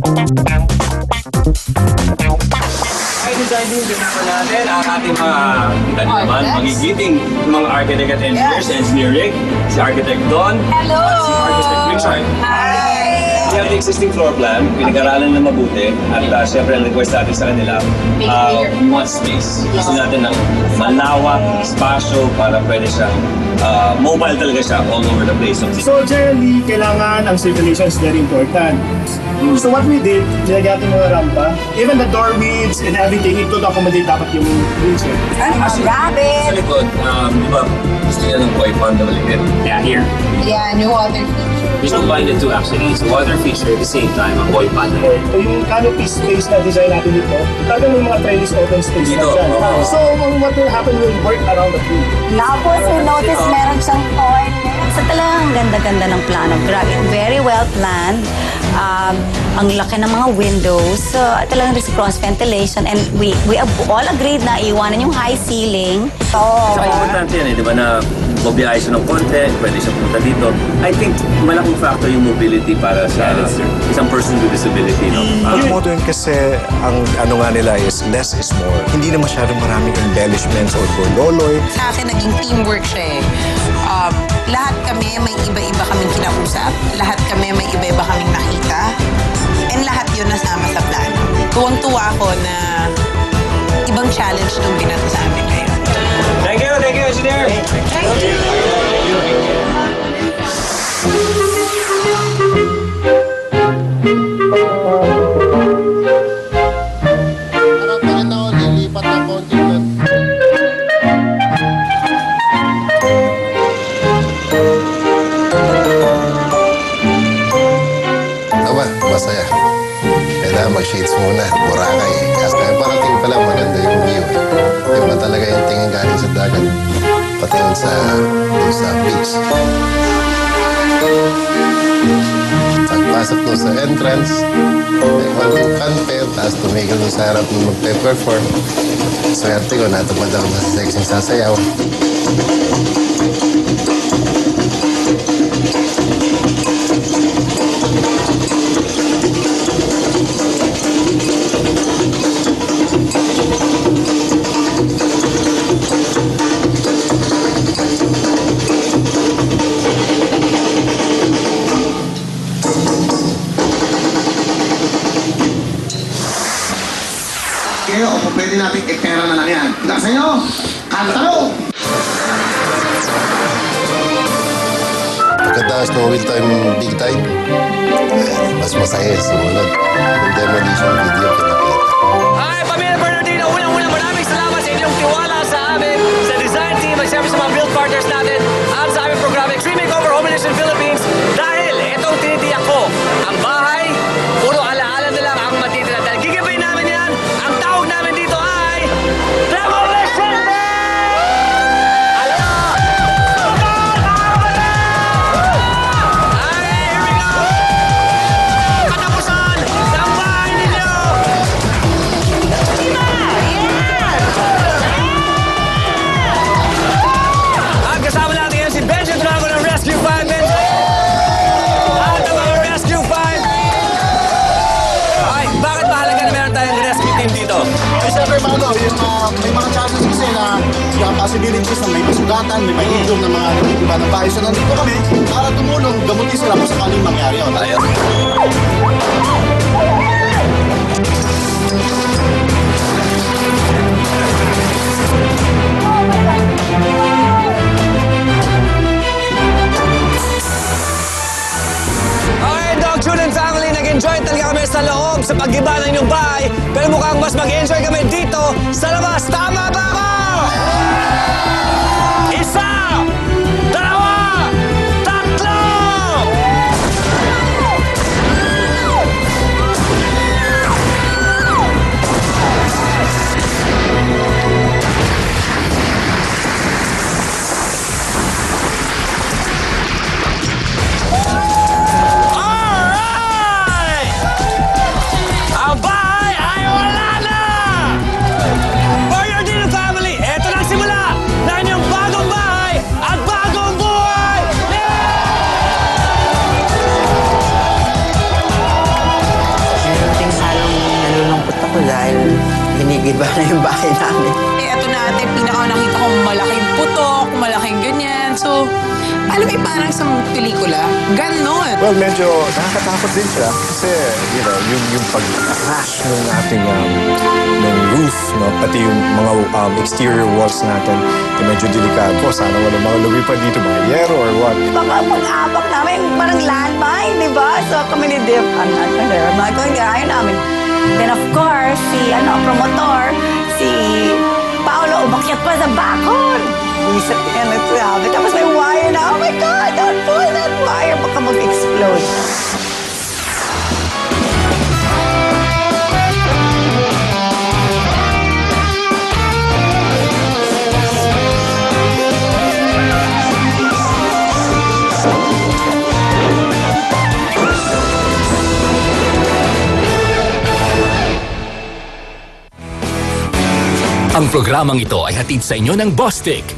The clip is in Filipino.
Ay, designing kasama natin ang ating mga naman, magigiting mga architect at engineers, engineering, si Architect Don, Hello! at si Architect Richard. Hi! We have the existing floor plan, pinag-aralan na mabuti, at syempre ang request natin sa kanila, we want space. Gusto natin ng malawak, spasyo, para pwede siya, mobile talaga siya all over the place. So generally, kailangan ang circulation is very important. So what we did, nilagyan natin mga rampa. Even the door widths and everything, ito accommodate dapat yung wheelchair. Sa Rabbit! likod, di ba, gusto niya ng koi pond na maliit? Yeah, here. Yeah, new water feature. We combined the two actually. It's a water feature at the same time, a koi pond. So yung canopy space na design natin dito, talagang may mga trellis open space na Dito, dyan. oo. So what will happen will work around the pool. Tapos, we notice meron siyang toilet. So talagang ganda-ganda ng plano. Grabe, very well planned. Ang laki ng mga windows. So talagang there's cross ventilation and we all agreed na iwanan yung high ceiling. Saka importante yan di ba na mabiyahe siya ng konti, pwede siya pumunta dito. I think malaking factor yung mobility para sa isang person with disability. No? Ang motto yun kasi, ang ano nga nila is less is more. Hindi na masyadong maraming embellishments or bololoy. Sa akin, naging teamwork siya eh. Lahat kami, may iba-iba kaming kinausap. Lahat kami, may iba-iba kaming nakita. And lahat yun nasama sa plan. Tuwang-tuwa ako na ibang challenge nung binato sa amin ngayon. Thank you, engineer! Parang pakita ko, lilipat na konti lang. Aba, masaya. Kailangan mag-shades muna. Boracay eh. Kasi parating pa lang maganda yung view eh. Iba talaga yung tingin galing sa dagat. Pati yun sa beach. Pagpasok doon sa entrance, may konting fanfare, tapos tumigil doon sa harap ng magpe-perform. Swerte ko, natupad ako sa sexy sasayaw. Kayo, o kung pwede natin ipera na lang yan. Nasa inyo, kantaro! Pagkatapos ng wheel time, big time, mas masaya yung sumunod. Yung demolition video pinakita. Hi, Pamilya Bernardino! Unang-unang maraming salamat sa inyong tiwala sa amin, sa design team, at siyempre sa mga build partners natin at sa aming programa Extreme Makeover Home Edition Philippines. Dahil itong tinitiyak ko, ang bahay, puro alaala na lang ang matitira. Dahil gigibay namin yan, ang tawag namin dito ay Demolition Day! Ay, here we go! Katapusan ng bahay ninyo! At kasama natin yan si Benji Drago ng Rescue 5. Benji! At ang mga Rescue 5! Ay, bakit mahalaga na meron tayong rescue team dito? Kasi siyempre may mga chances kasi na yung possibilities na may masugatan, may mahigong na mga nagtitiba ng bahay. So nandito kami para tumulong, gamutin sila kung sakaling mangyari yun. Ayun. Okay, Dog Chulin family, nag-enjoy talaga kami sa loob sa paggiba ng inyong bahay. Pero mukhang mas mag-enjoy kami dito sa labas. Tama ba ako? Isa! Dalawa! Tatlo! Alright! Ang bahay ay wala na! Bernardino family! Nag-iba na yung bahay namin. Eh, eto na ate, pinaka nakita kong malaking putok, malaking ganyan. So, alam mo, parang sa pelikula, ganon. Well, medyo nakakatakot din siya kasi, you know, yung pag-crash ng ating ng roof, no? Pati yung mga exterior walls natin, medyo delikado. Sana wala mga lumipad dito, mga yero or what. Baka pag-apak namin, parang landmine, di ba? So kami ni Dip, I'm not going there, ayaw namin. Then of course, si promotor, si Paolo, umakyat pa sa bakod. Isip niya na sabi. Tapos may wire na, oh my God, don't pull that wire. Baka mag-explode. Ang programang ito ay hatid sa inyo ng Bostik,